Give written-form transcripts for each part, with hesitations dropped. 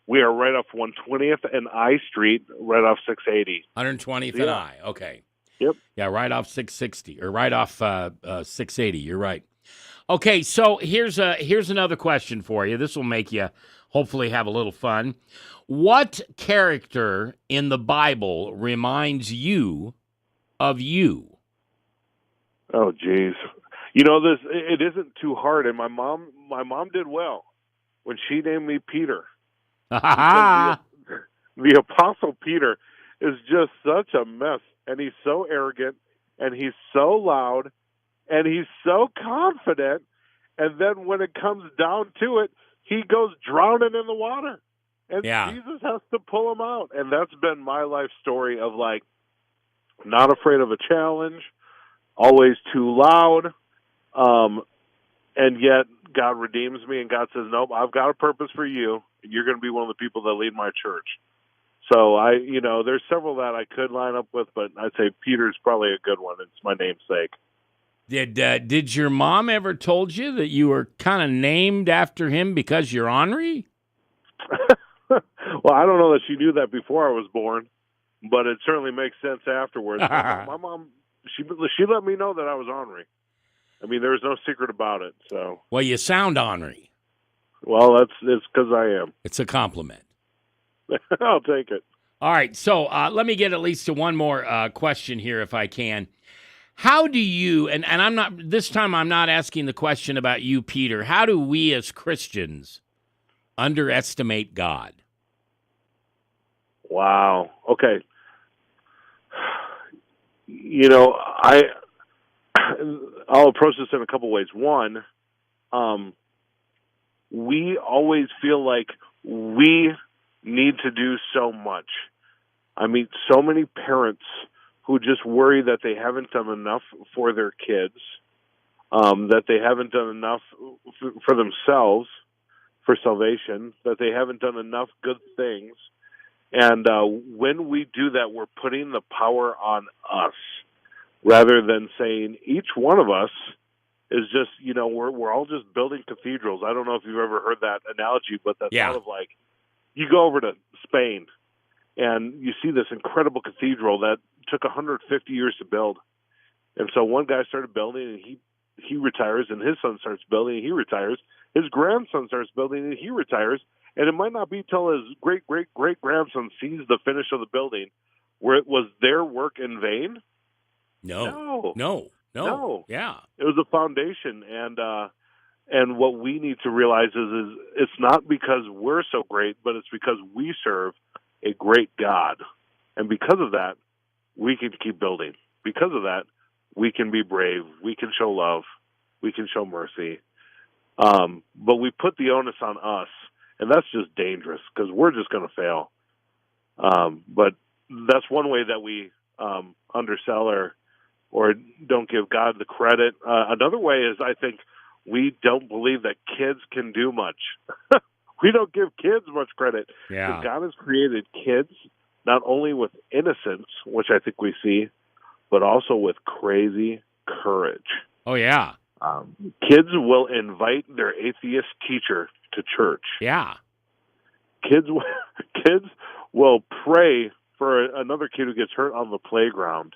We are right off 120th and I Street, right off 680. 120th and I. Okay. Yep. Yeah, right off 660 or right off 680. You're right. Okay, so here's another question for you. This will make you hopefully have a little fun. What character in the Bible reminds you of you? Oh, geez. You know, it isn't too hard, and my mom did well when she named me Peter. Because the Apostle Peter is just such a mess, and he's so arrogant, and he's so loud, and he's so confident, and then when it comes down to it, he goes drowning in the water, and Jesus has to pull him out. And that's been my life story of, like, not afraid of a challenge, always too loud, and yet God redeems me, and God says, nope, I've got a purpose for you, and you're going to be one of the people that lead my church. So there's several that I could line up with, but I'd say Peter's probably a good one. It's my namesake. Did your mom ever told you that you were kind of named after him because you're ornery? Well, I don't know that she knew that before I was born, but it certainly makes sense afterwards. My mom, she let me know that I was ornery. I mean, there was no secret about it. So. Well, you sound ornery. Well, it's because I am. It's a compliment. I'll take it. All right, so let me get at least to one more question here, if I can. How do you, and I'm not, this time I'm not asking the question about you, Peter. How do we as Christians underestimate God? Wow. Okay. You know, I'll approach this in a couple ways. One, we always feel like we need to do so much. I meet so many parents who just worry that they haven't done enough for their kids, that they haven't done enough for themselves for salvation, that they haven't done enough good things. And when we do that, we're putting the power on us rather than saying each one of us is just, we're all just building cathedrals. I don't know if you've ever heard that analogy, but that's sort of like, you go over to Spain and you see this incredible cathedral that took 150 years to build. And so one guy started building and he retires, and his son starts building and he retires. His grandson starts building and he retires. And it might not be till his great-great-great-grandson sees the finish of the building where it was their work in vain. No. Yeah. It was a foundation. And what we need to realize is it's not because we're so great, but it's because we serve a great God. And because of that, we can keep building. Because of that, we can be brave. We can show love. We can show mercy. But we put the onus on us, and that's just dangerous because we're just going to fail. But that's one way that we undersell or don't give God the credit. Another way is, I think, we don't believe that kids can do much. We don't give kids much credit. Yeah. God has created kids not only with innocence, which I think we see, but also with crazy courage. Oh, yeah. Kids will invite their atheist teacher to church. Yeah. Kids will pray for another kid who gets hurt on the playground.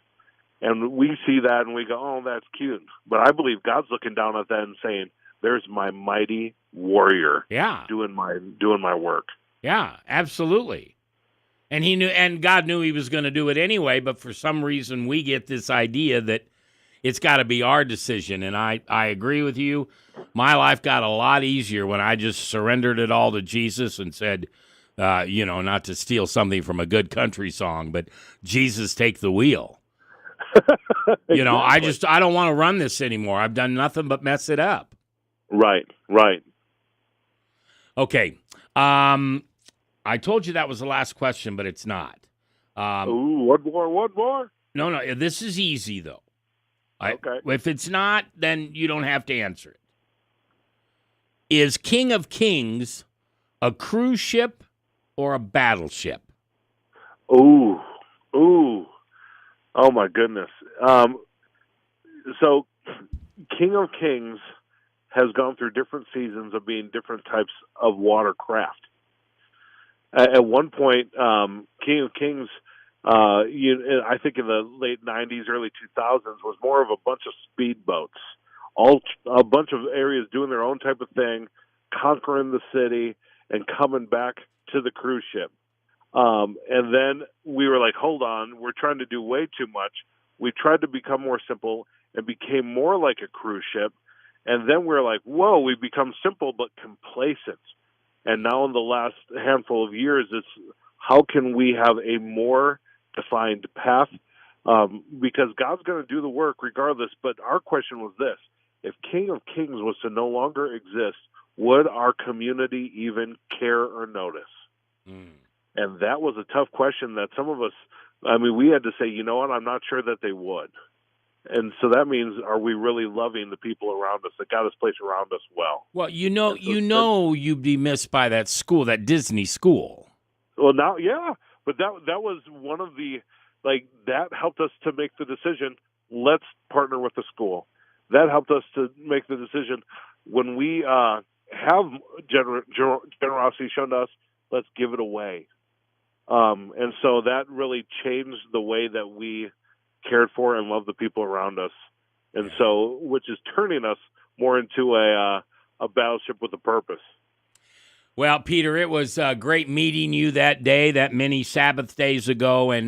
And we see that and we go, oh, that's cute. But I believe God's looking down at that and saying, there's my mighty warrior doing my work. Yeah, absolutely. And he knew, and God knew he was going to do it anyway, but for some reason we get this idea that it's got to be our decision. And I agree with you. My life got a lot easier when I just surrendered it all to Jesus and said, not to steal something from a good country song, but Jesus, take the wheel. Exactly. I don't want to run this anymore. I've done nothing but mess it up. Right. Okay. I told you that was the last question, but it's not. One more? No, this is easy, though. Okay. If it's not, then you don't have to answer it. Is King of Kings a cruise ship or a battleship? Ooh. Oh, my goodness. So King of Kings has gone through different seasons of being different types of watercraft. At one point, King of Kings, I think in the late 90s, early 2000s, was more of a bunch of speedboats, a bunch of areas doing their own type of thing, conquering the city, and coming back to the cruise ship. And then we were like, hold on, we're trying to do way too much. We tried to become more simple and became more like a cruise ship. And then we're like, whoa, we've become simple but complacent. And now in the last handful of years, it's how can we have a more defined path? Because God's going to do the work regardless. But our question was this: if King of Kings was to no longer exist, would our community even care or notice? And that was a tough question that some of us, we had to say, you know what, I'm not sure that they would. And so that means, are we really loving the people around us, that God has placed around us well? Well, you'd be missed by that school, that Disney school. Well, now, yeah, but that was one of the, that helped us to make the decision, let's partner with the school. That helped us to make the decision, when we have generosity shown to us, let's give it away. And so that really changed the way that we cared for and loved the people around us. And so, which is turning us more into a battleship with a purpose. Well, Peter, it was great meeting you that day, that many Sabbath days ago, and